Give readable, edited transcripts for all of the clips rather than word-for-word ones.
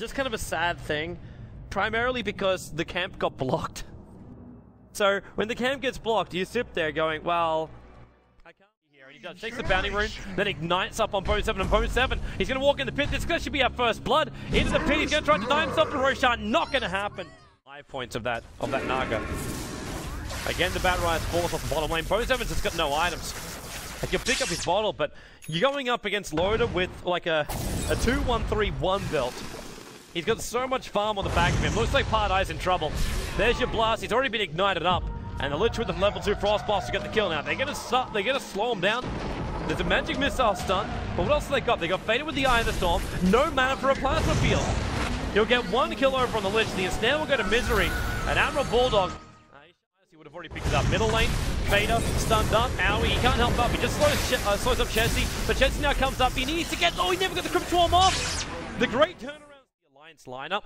just kind of a sad thing, primarily because the camp got blocked. So when the camp gets blocked, you sit there going, well, I can't be here. And he does, takes the bounty rune, then ignites up on Bone 7, and Bone 7, he's going to walk in the pit. This should be our first blood. Into the pit, he's going to try to deny himself to Roshan. Not going to happen. 5 points of that Naga. Again, the Battle Rise falls off the bottom lane. Bone 7's just got no items. He can pick up his bottle, but you're going up against Loda with like a 2-1-3-1 build. He's got so much farm on the back of him. Looks like Paradise in trouble. There's your blast. He's already been ignited up. And the Lich with the level 2 Frost Blast to get the kill now. They're gonna slow him down. There's a magic missile stun. But what else have they got? They got Fated with the Eye of the Storm. No mana for a plasma field. He'll get 1 kill over on the Lich. The ensnare will go to Misery. And Admiral Bulldog, he would have already picked it up. Middle lane, Fader, stunned up. Owie, he can't help up. He just slows up Chessie. But Chessie now comes up. He needs to get... Oh, he never got the Crypt Swarm off. The great turnaround. The Alliance lineup.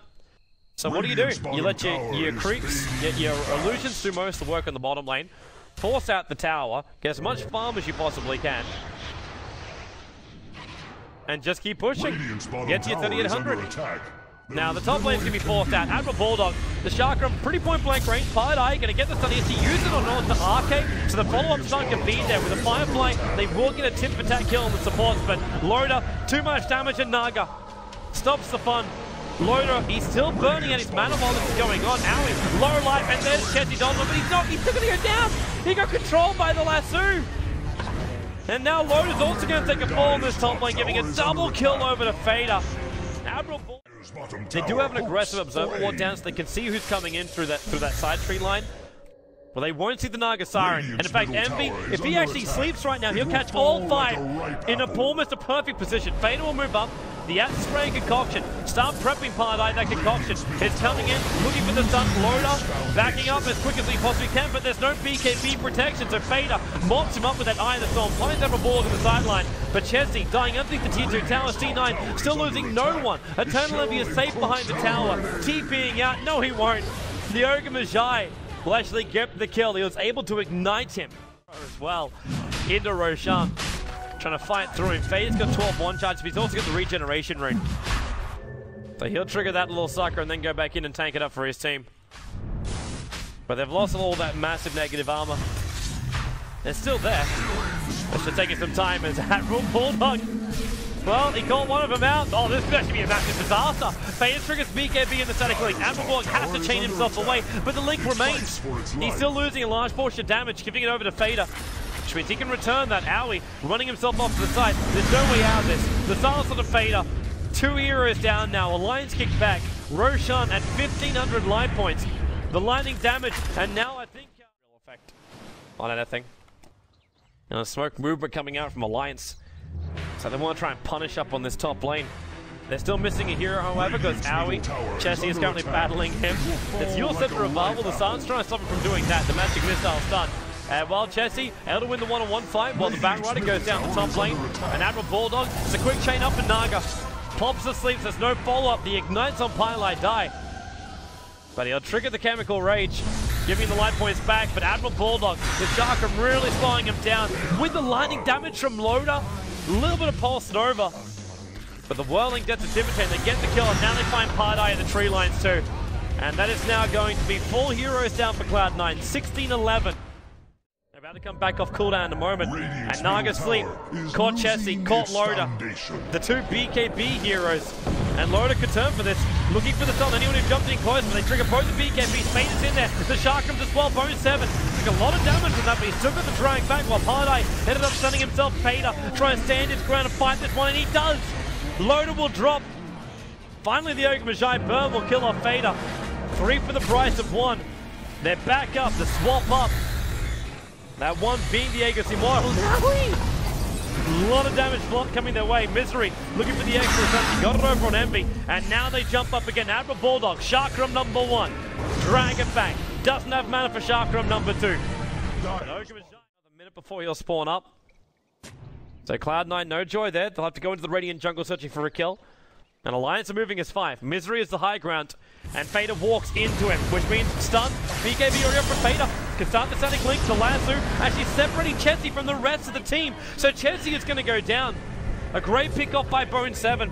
So what do? You let your creeps, your illusions do most of the work on the bottom lane. Force out the tower. Get as much farm as you possibly can. And just keep pushing. Get to your 3800. Now the top lane's going to be forced out. Admiral Bulldog, the Chakram, pretty point blank range. Pudge going to get the stun. Is he use it or not to Arcade? So the follow-up stun can be there. With the Firefly, they will get a tip-for-tat kill on the supports, but Loda, too much damage, and Naga stops the fun. Loda, he's still burning at his mana while this is going on. Owie, low life, and there's Chessie Donald, but he's still going to go down. He got controlled by the lasso. And now Loda's also going to take a fall on this top lane, giving a double kill over to Fader. Admiral Bull. They do have an aggressive observer ward down, so they can see who's coming in through that side tree line. Well, they won't see the Naga Siren. And in fact, Envy, if he actually sleeps right now, he'll catch all 5 in almost a perfect position. Fader will move up. The spray concoction. Start prepping Paradise. That concoction is coming in, looking for the stun. Loda backing up as quick as he possibly can, but there's no BKB protection, so Fader mobs him up with that Eye of the Storm. Finds out a ball on the sideline, but Chessie dying underneath the Tier 2 tower. C9 still losing no one. Eternal Envy is safe behind the tower. TPing out. No, he won't. The Ogre Magi will actually get the kill. He was able to ignite him as well into Roshan. Trying to fight through him. Fade's got 12 one-charge, but he's also got the regeneration rune. So he'll trigger that little sucker and then go back in and tank it up for his team. But they've lost all that massive negative armor. They're still there. It's just taking some time as Admiral Bulldog. Well, he called one of them out. Oh, this could actually be a massive disaster. Fader triggers BKB in the static link. Admiral Bulldog has to chain himself away, but the link remains. He's still losing a large portion of damage, giving it over to Fader. Which means he can return that. Owie running himself off to the side. There's no way out of this. The silence on the Fader. 2 heroes down now. Alliance kicked back. Roshan at 1,500 life points. The lightning damage, and now I think real effect on anything. And a smoke movement coming out from Alliance. So they want to try and punish up on this top lane. They're still missing a hero, however, because Owie, Chessie is currently battling him. It's your Scepter Revival. The Sun's trying to stop him from doing that. The magic missile stun. And while Chessie able to win the one-on-one fight, while the Batrider goes down the top lane, and Admiral Bulldog, it's a quick chain up for Naga. Pops asleep, there's no follow-up. The ignites on Pylite die. But he'll trigger the Chemical Rage, giving the life points back. But Admiral Bulldog, the Chakram really slowing him down. With the lightning damage from Loda, a little bit of Pulse Nova. But the Whirling gets a Dimitate, they get the kill, and now they find Pardai in the tree lines too. And that is now going to be 4 heroes down for Cloud9, 16-11. They're about to come back off cooldown in a moment. And Naga sleep, caught Chessie, caught Loda. The 2 BKB heroes. And Loda could turn for this, looking for the stun. Anyone who jumped in close, but they trigger both the BKB. Spade is in there. The Chakram as well, Bone 7. Took a lot of damage from that, but he's still got the drag back while Pardai ended up stunning himself. Fader trying to stand his ground and fight this one, and he does. Loda will drop. Finally, the Ogre Magi burn will kill off Fader. 3 for the price of 1. They're back up, the swap up. That one being the Aegis Immortal. A lot of damage coming their way. Misery looking for the extra touch. He got it over on Envy. And now they jump up again. Admiral Bulldog, Chakram number 1. Drag it back. Doesn't have mana for Chakram number 2. Another minute before he'll spawn up. So Cloud9, no joy there. They'll have to go into the Radiant jungle searching for a kill. And Alliance are moving as 5. Misery is the high ground. And Fader walks into him, which means stun. BKB already up for Fader. Can start the static link to Lasso, actually separating Chessie from the rest of the team. So Chessie is going to go down. A great pick off by Bone 7.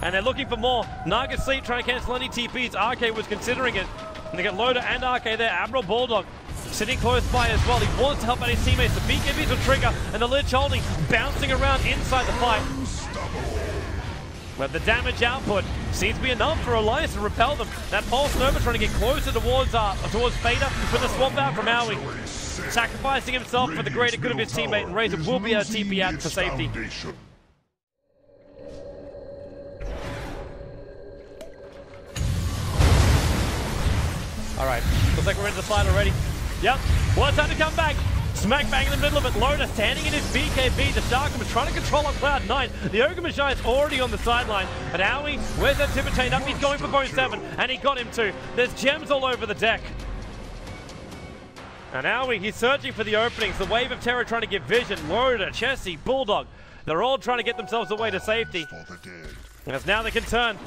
And they're looking for more. Naga Sleep trying to cancel any TPs. RK was considering it. And they get Loda and RK there. Admiral Bulldog sitting close by as well. He wants to help out his teammates. The BKBs will trigger. And the Lich holding, bouncing around inside the fight. But the damage output seems to be enough for Alliance to repel them. That Pulse Nova trying to get closer towards Fader with the swap out from Aui. Sacrificing himself for the greater good of his teammate, and Razor will be able to TP out for safety. Alright, looks like we're into the fight already. Yep, well, it's time to come back. Smack bang in the middle of it. Loda standing in his BKB. The Sharkman was trying to control on Cloud9. The Ogre Magi is already on the sideline. But Aui, where's that Timber chain up? He's going for Bone 7, and he got him too. There's gems all over the deck. And Aui, he's searching for the openings. The Wave of Terror trying to get vision. Loda, Chessie, Bulldog. They're all trying to get themselves away to safety. As now they can turn.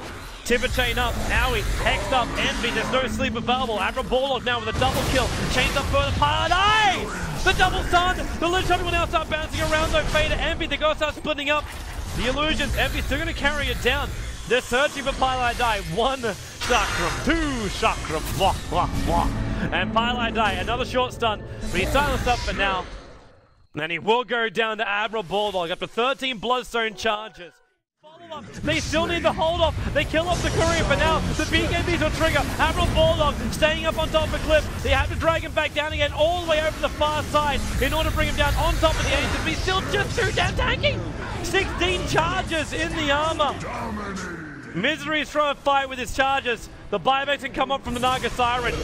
Timber chain up, Aui, hexed up, Envy, there's no sleep available. Admiral Bulldog now with a double kill. Chains up further, Paradise! The double stun! The Lich Hunter will now start bouncing around though. Fader, Envy, they're going to start splitting up. The illusions, Envy's still going to carry it down. They're searching for Pylai Die. 1 Chakram, 2 Chakram, blah, blah, blah. And Pylai Die, another short stun, but he's silenced up for now. And he will go down to Admiral Bulldog after 13 Bloodstone charges. They still need the hold off. They kill off the courier for now. The BKBs will trigger. Admiral Bulldog staying up on top of the cliff. They have to drag him back down again all the way over the far side in order to bring him down on top of the ace. But he's still just too damn tanky. 16 charges in the armor. Misery is trying to fight with his charges. The buybacks can come up from the Naga Siren.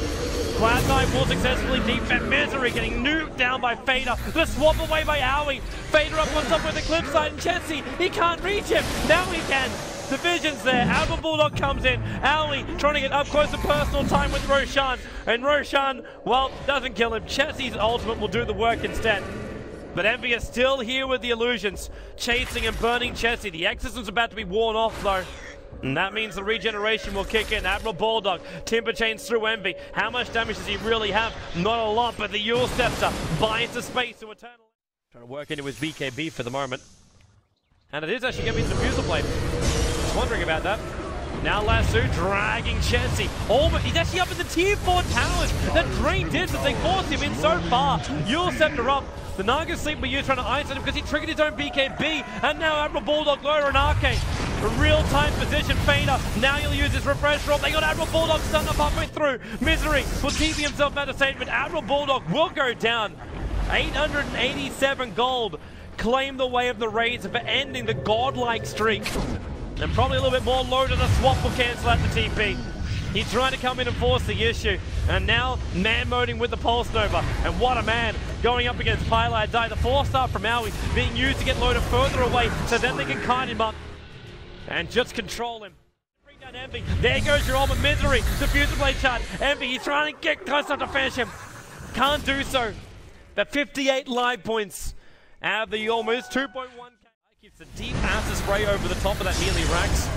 Cloud9 will successfully defend Misery, getting nuked down by Fader. The swap away by Aui. Fader up on top of the cliffside, and Chessie, he can't reach him. Now he can. The vision's there. Admiral Bulldog comes in. Aui trying to get up close and personal time with Roshan. And Roshan, well, doesn't kill him. Chessie's ultimate will do the work instead. But Envy is still here with the illusions, chasing and burning Chessie. The exorcism's about to be worn off though. And that means the regeneration will kick in. Admiral Bulldog, Timber chains through Envy. How much damage does he really have? Not a lot, but the Yule Scepter buys the space to Eternal. Trying to work into his BKB for the moment. And it is actually going to be the Diffusal Blade. Just wondering about that. Now Lasso dragging Chessie. Almost, he's actually up in the tier 4 towers. That drained distance, they forced him in so far. Yule Scepter up. The Naga Sleep were used trying to isolate him because he triggered his own BKB. And now Admiral Bulldog, Loda and Arcane. A real-time position, Fader. Now he'll use his refresh roll. They got Admiral Bulldog stunned up halfway through. Misery will keep himself out of state, but Admiral Bulldog will go down. 887 gold. Claim the way of the Razor for ending the godlike streak. And probably a little bit more load on the swap will cancel out the TP. He's trying to come in and force the issue. And now man-moding with the Pulse Nova. And what a man going up against Pylai Die. The 4-star from Aui being used to get Loda further away so then they can kite him up and just control him. Bring down Envy. There goes your ultimate. Misery. Diffusal Blade charge. Envy, he's trying to get close enough to finish him. Can't do so. But 58 live points out of the almost 2.1k. Keeps a deep acid spray over the top of that Healy Rax.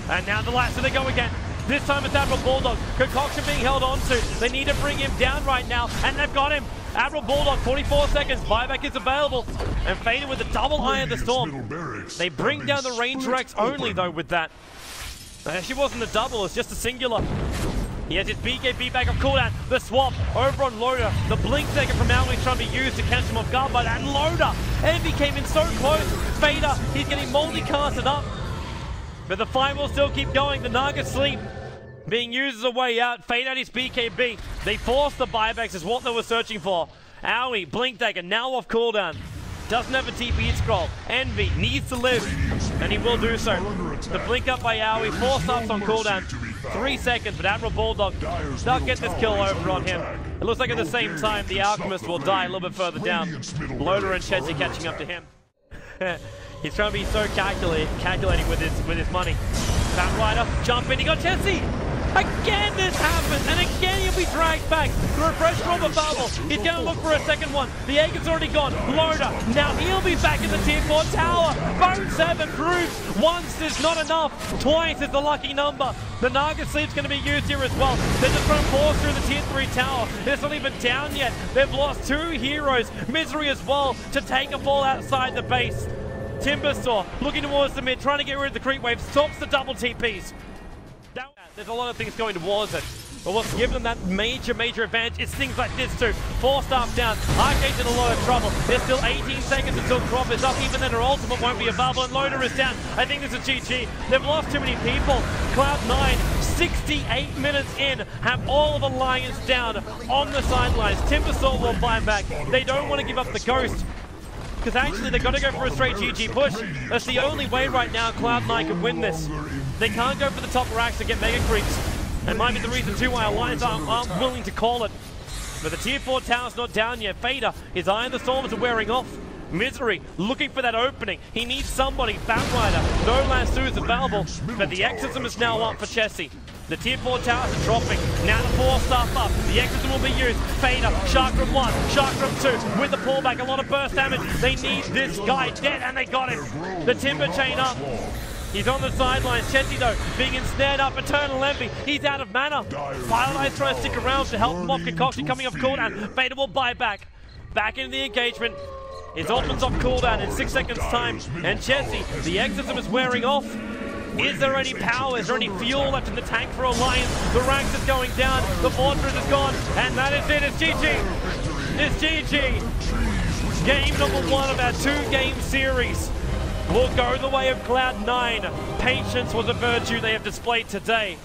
And now the last, so they go again. This time it's Admiral Bulldog. Concoction being held onto. They need to bring him down right now, and they've got him. Admiral Bulldog, 44 seconds. Buyback is available. And Fader with the double Eye of the Storm. They bring down the range Rex only, though, with that. It actually wasn't a double, it's just a singular. He has his BKB back on cooldown. The swap over on Loda. The blink second from Aui trying to be used to catch him off guard by that. And Loda. Envy came in so close. Fader, he's getting multicasted up. But the fight will still keep going. The Naga Sleep being used as a way out. Fade out his BKB. They forced the buybacks is what they were searching for. Aui, blink dagger, now off cooldown. Doesn't have a TP scroll. Envy needs to live, and he will do so. The blink up by Aui, 4 stops on cooldown. 3 seconds, but Admiral Bulldog does get this kill over on him. It looks like at the same time, the Alchemist will die a little bit further down. Loda and Chessie catching up to him. He's trying to be so calculating with his money. That Rider, jump in, he got Chessie! Again this happens, and again he'll be dragged back. The refresh from the bubble. He's going to look for a second one. The egg is already gone. Loda, now he'll be back in the tier 4 tower. Bone 7 proves once is not enough. Twice is the lucky number. The Naga Sleep's going to be used here as well. They're just trying to force through the tier 3 tower. It's not even down yet. They've lost 2 heroes. Misery as well to take a ball outside the base. Timbersaw looking towards the mid, trying to get rid of the creep wave, stops the double TPs. There's a lot of things going towards it. But what's given them that major advantage is things like this too. 4 staff down, Arcade's in a lot of trouble. There's still 18 seconds until Crop is up, even then her ultimate won't be available, and Loader is down. I think this is GG. They've lost too many people. Cloud9, 68 minutes in, have all of Alliance down on the sidelines. Timbersaw will buy back. They don't want to give up the Ghost, because actually they've got to go for a straight GG push. That's the only way right now Cloud9 can win this. They can't go for the top racks to get mega creeps. And might be the reason too why Alliance aren't willing to call it. But the tier 4 tower's not down yet. Fader, his Eye of the Storms are wearing off. Misery looking for that opening. He needs somebody. Batrider, no lassos available, but the Exorcism is now up for Chessie. The tier 4 towers are dropping. Now the 4 staff up. The Exorcism will be used. Fader, Chakram 1, Chakram 2 with the pullback. A lot of burst damage. They need this guy dead, and they got him. The Timber chain up. He's on the sidelines. Chessie, though, being ensnared up. Eternal Envy. He's out of mana. Pilot Eyes trying to stick around to help him off Concoction coming off cooldown. Fader will buy back. Back into the engagement. His ultimate's off cooldown in 6 seconds time. And Chessie, the Exorcism is wearing off. Is there any power? Is there any fuel left in the tank for Alliance? The ranks is going down. The Fortress is gone. And that is it. It's GG. It's GG. Game number 1 of our 2-game series will go the way of Cloud9. Patience was a virtue they have displayed today.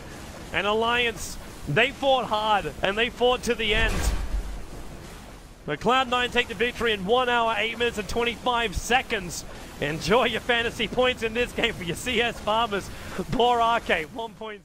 And Alliance, they fought hard and they fought to the end. But Cloud9 take the victory in 1 hour, 8 minutes and 25 seconds. Enjoy your fantasy points in this game for your CS farmers. Poor Arcade 1.0.